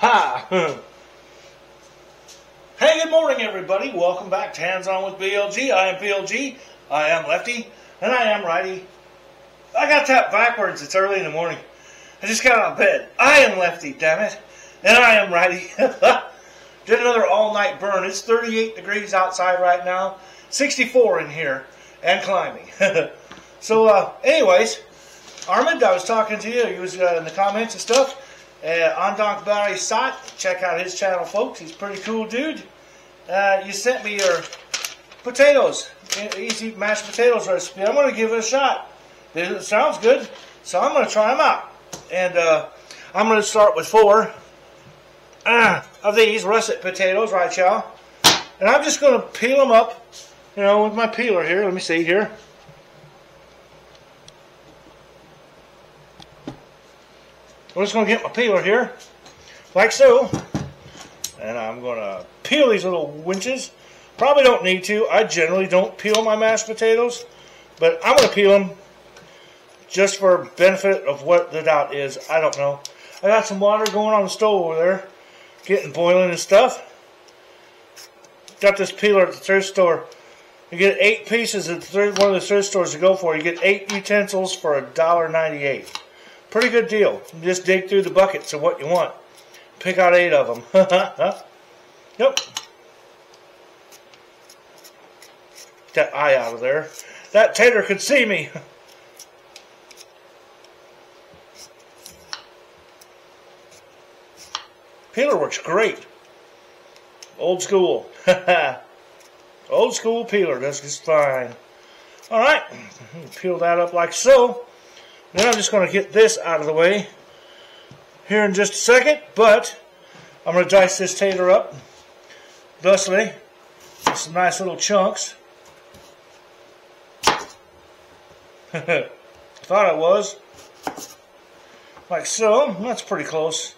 Ha! Hey, good morning, everybody. Welcome back to Hands On with BLG. I am BLG. I am lefty, and I am righty. I got that backwards. It's early in the morning. I just got out of bed. I am lefty, damn it, and I am righty. Did another all-night burn. It's 38 degrees outside right now, 64 in here, and climbing. So, anyways, Armand, I was talking to you. He was in the comments and stuff. Ondankbare Sot. Check out his channel, folks. He's a pretty cool dude. You sent me your potatoes, easy mashed potatoes recipe. I'm going to give it a shot. It sounds good, so I'm going to try them out. And I'm going to start with 4 of these russet potatoes, right, y'all? And I'm just going to peel them up, you know, with my peeler here. Let me see here. I'm just going to get my peeler here, like so. And I'm going to peel these little winches. Probably don't need to. I generally don't peel my mashed potatoes, but I'm going to peel them just for benefit of what the doubt is. I don't know. I got some water going on the stove over there, getting boiling and stuff. Got this peeler at the thrift store. You get 8 pieces at one of the thrift stores to go for. You get 8 utensils for $1.98. Pretty good deal. You just dig through the buckets of what you want. Pick out 8 of them. Yep. Get that eye out of there. That tater could see me. Peeler works great. Old school. Old school peeler does just fine. Alright. Peel that up like so. Then I'm just going to get this out of the way here in just a second, but I'm going to dice this tater up thusly, some nice little chunks. Thought I was. Like so. That's pretty close.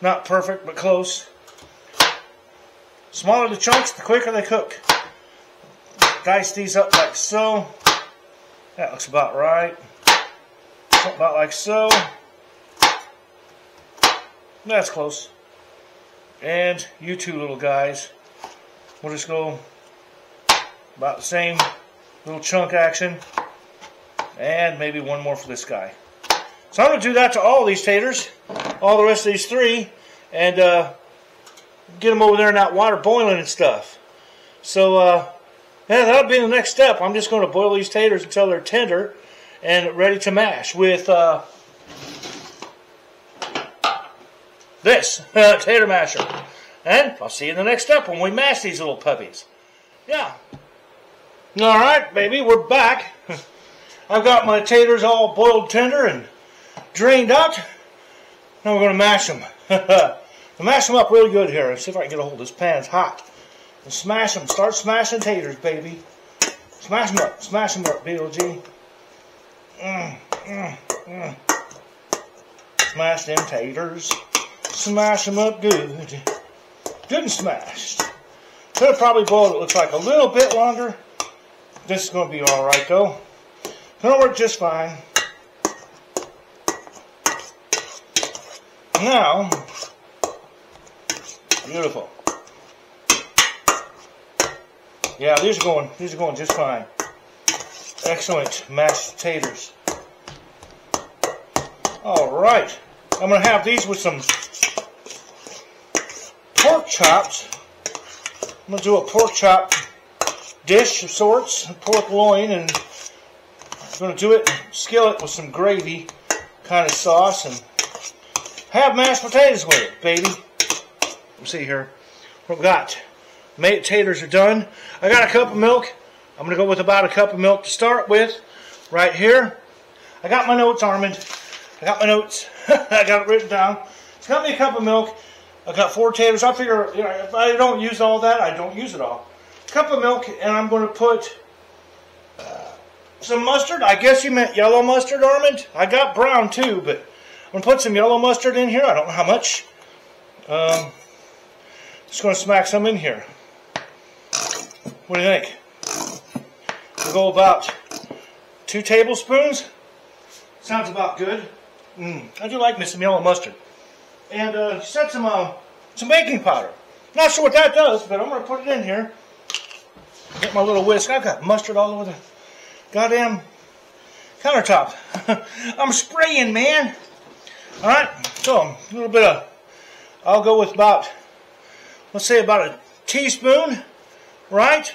Not perfect, but close. Smaller the chunks, the quicker they cook. Dice these up like so. That looks about right. About like so. That's close. And you two little guys, we'll just go about the same little chunk action. And maybe one more for this guy. So I'm going to do that to all these taters, all the rest of these 3, and get them over there in that water boiling and stuff. So, yeah, that'll be the next step. I'm just going to boil these taters until they're tender and ready to mash with this tater masher. And I'll see you in the next step when we mash these little puppies. Yeah. Alright, baby, we're back. I've got my taters all boiled tender and drained out. Now we're going to mash them. I'll mash them up really good here. Let's see if I can get a hold of this pan. It's hot. And smash them. Start smashing taters, baby. Smash them up. Smash them up, BLG. Smash them taters. Smash them up good. Good and smashed. Could have probably boiled it, looks like, a little bit longer. This is going to be alright, though. It'll work just fine. Now, beautiful. Yeah, these are going just fine. Excellent mashed taters. Alright. I'm going to have these with some pork chops. I'm going to do a pork chop dish of sorts, pork loin, and I'm going to do it, skillet with some gravy kind of sauce, and have mashed potatoes with it, baby. Let's see here. What we got? Taters are done. I got a cup of milk. I'm going to go with about a cup of milk to start with, right here. I got my notes, Armand. I got my notes. I got it written down. It's got me a cup of milk. I got 4 taters. I figure, you know, if I don't use all that, I don't use it all. A cup of milk, and I'm going to put some mustard. I guess you meant yellow mustard, Armand. I got brown too, but I'm going to put some yellow mustard in here. I don't know how much. Just going to smack some in here. What do you think? We'll go about 2 tablespoons. Sounds about good. I do like me some yellow mustard. And she said some baking powder. Not sure what that does, but I'm going to put it in here. Get my little whisk. I've got mustard all over the goddamn countertop. I'm spraying, man. All right, so a little bit of, I'll go with about, let's say about a teaspoon, right?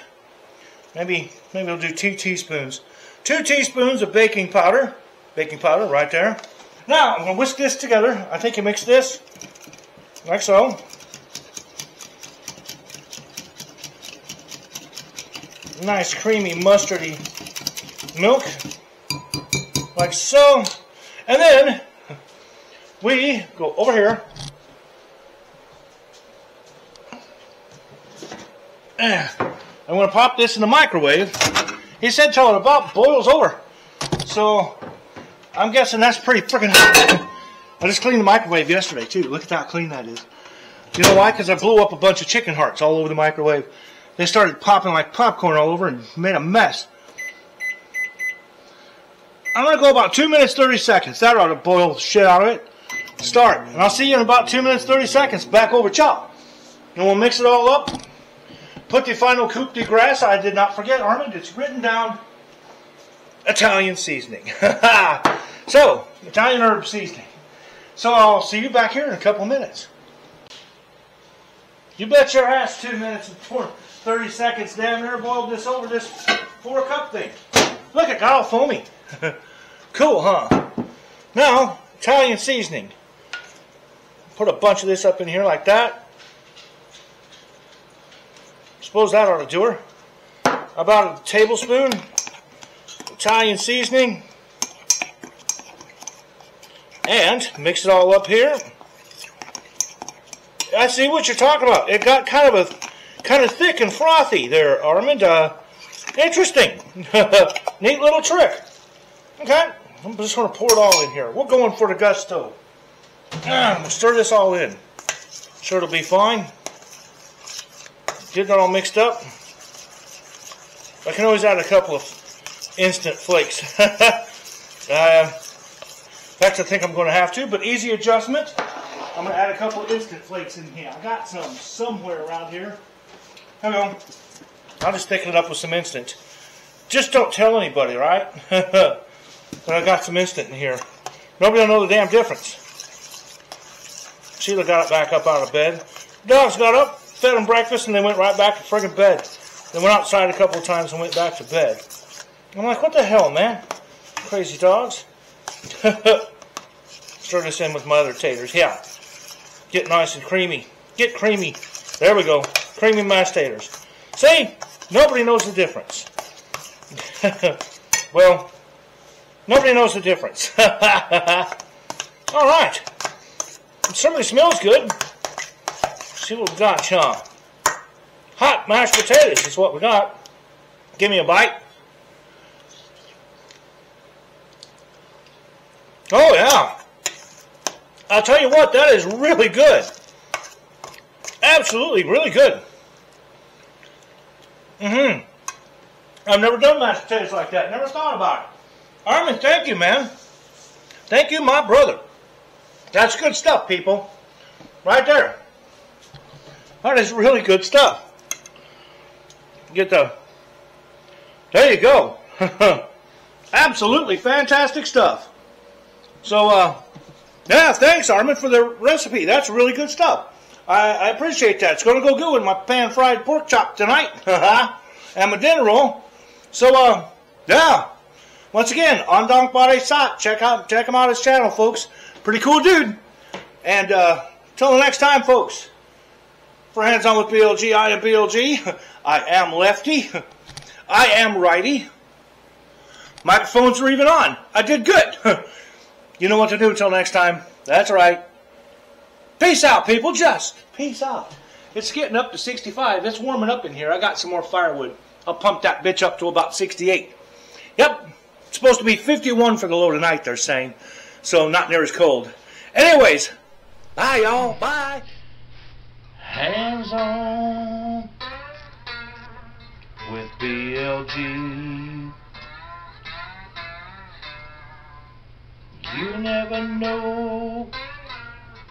Maybe we'll do 2 teaspoons. 2 teaspoons of baking powder right there. Now, I'm going to whisk this together. I think you mix this, like so. Nice creamy mustardy milk, like so. And then we go over here and I'm going to pop this in the microwave. He said till it about boils over. So I'm guessing that's pretty freaking hot. I just cleaned the microwave yesterday too. Look at how clean that is. You know why? Because I blew up a bunch of chicken hearts all over the microwave. They started popping like popcorn all over and made a mess. I'm going to go about 2 minutes 30 seconds. That ought to boil the shit out of it. Start. And I'll see you in about 2 minutes 30 seconds back over chop. And we'll mix it all up. Put the final coup de grace. I did not forget, Armand. It's written down. Italian seasoning. So, Italian herb seasoning. So I'll see you back here in a couple minutes. You bet your ass 2 minutes and 30 seconds down there boiled this over this 4-cup thing. Look, it got all foamy. Cool, huh? Now, Italian seasoning. Put a bunch of this up in here like that. Suppose that ought to do her. About a tablespoon Italian seasoning. And mix it all up here. I see what you're talking about. It got kind of thick and frothy there, Armand. Interesting. Neat little trick. Okay, I'm just going to pour it all in here. We're going for the gusto. We'll stir this all in. Sure it'll be fine. Getting it all mixed up. I can always add a couple of instant flakes. In fact, I think I'm going to have to, but easy adjustment. I'm going to add a couple of instant flakes in here. I got some somewhere around here. Here we go. I'll just thicken it up with some instant. Just don't tell anybody, right? But I got some instant in here. Nobody will know the damn difference. Sheila got it back up out of bed. Dogs got up, fed them breakfast, and they went right back to friggin' bed. They went outside a couple of times and went back to bed. I'm like, what the hell, man? Crazy dogs. Stir this in with my other taters. Yeah. Get nice and creamy. Get creamy. There we go. Creamy mashed taters. See? Nobody knows the difference. Well, nobody knows the difference. All right. It certainly smells good. Let's see what we got, Sean. Hot mashed potatoes is what we got. Give me a bite. Oh, yeah. I'll tell you what, that is really good. Absolutely, really good. I've never done mashed potatoes like that. Never thought about it. Armand, thank you, man. Thank you, my brother. That's good stuff, people. Right there. That is really good stuff. Get the... There you go. Absolutely fantastic stuff. So, yeah, thanks, Armand, for the recipe. That's really good stuff. I appreciate that. It's going to go good with my pan-fried pork chop tonight. And my dinner roll. So, yeah. Once again, Ondankbare Sot. Check him out, his channel, folks. Pretty cool dude. And, till the next time, folks. For Hands On with BLG, I am BLG. I am lefty. I am righty. Microphones are even on. I did good. You know what to do until next time. That's right. Peace out, people. Just peace out. It's getting up to 65. It's warming up in here. I got some more firewood. I'll pump that bitch up to about 68. Yep. It's supposed to be 51 for the low tonight, they're saying. So not near as cold. Anyways. Bye, y'all. Bye. Hands On with BLG. You never know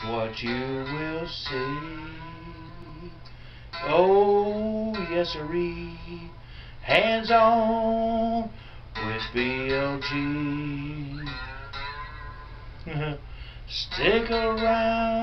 what you will see. Oh, yes, sirree. Hands on with BLG. Stick around.